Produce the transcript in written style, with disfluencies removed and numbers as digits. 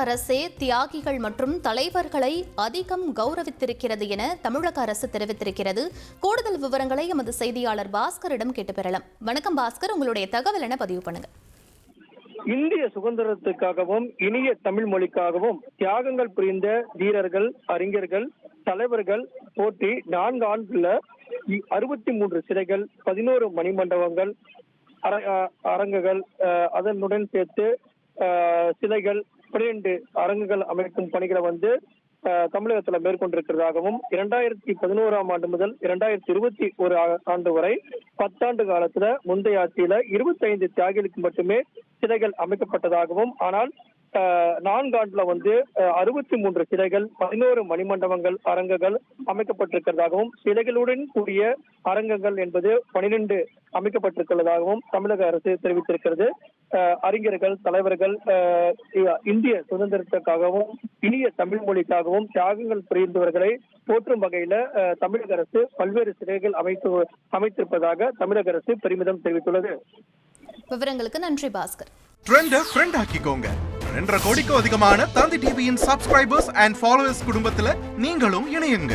அரசே தியாகிகள் மற்றும் தலைவர்களை அதிகம் கௌரவித்திருக்கிறது என தமிழக அரசு தெரிவித்திருக்கிறது. கூடுதல் விவரங்களை எமது செய்தியாளர் பாஸ்கரிடம் கேட்டு பெறலாம். வணக்கம் பாஸ்கர், உங்களுடைய தகவல் என பதிவு பண்ணுங்க. இந்திய சுதந்திரத்துக்காகவும் இனிய தமிழ் மொழிக்காகவும் தியாகங்கள் புரிந்த வீரர்கள், அறிஞர்கள், தலைவர்கள் போற்றி 4 ஆண்டுல 63 சிலைகள், 11 மணிமண்டபங்கள், அரங்குகள், அதனுடன் சேர்த்து சிலைகள், 12 அரங்குகள் அமைக்கும் பணிகளை தமிழகத்துல மேற்கொண்டிருக்கிறதாகவும் 2011ஆம் ஆண்டு முதல் 2021 ஆண்டு வரை 10 ஆண்டு காலத்துல முந்தைய ஆட்சியில 25 தியாகிகளுக்கு மட்டுமே சிலைகள் அமைக்கப்பட்டதாகவும், ஆனால் 4 ஆண்டுல 63 சிலைகள், 11 மணிமண்டபங்கள், அரங்குகள் அமைக்கப்பட்டிருக்கிறதாகவும், சிலைகளுடன் கூடிய அரங்கங்கள் என்பது 12 அமைக்கப்பட்டிருக்கிறதாகவும் தமிழக அரசு தெரிவித்திருக்கிறது. அறிஞர்கள், தலைவர்கள், இந்திய சுதந்திரத்துக்காகவும் இனிய தமிழ் மொழிக்காகவும் தியாகங்கள் புரிந்தவர்களை போற்றும் வகையில தமிழக அரசு பல்வேறு சிலைகள் அமைத்திருப்பதாக தமிழக அரசு பெருமிதம் தெரிவித்துள்ளது. விவரங்களுக்கு நன்றி பாஸ்கர். ட்ரெண்ட ஃப்ரெண்ட் ஆக்கிக்கோங்க. 2.5 கோடிக்கும் அதிகமான தந்தி டிவியின் சப்ஸ்கிரைபர்ஸ் அண்ட் ஃபாலோவர்ஸ் குடும்பத்துல நீங்களும் இணையுங்க.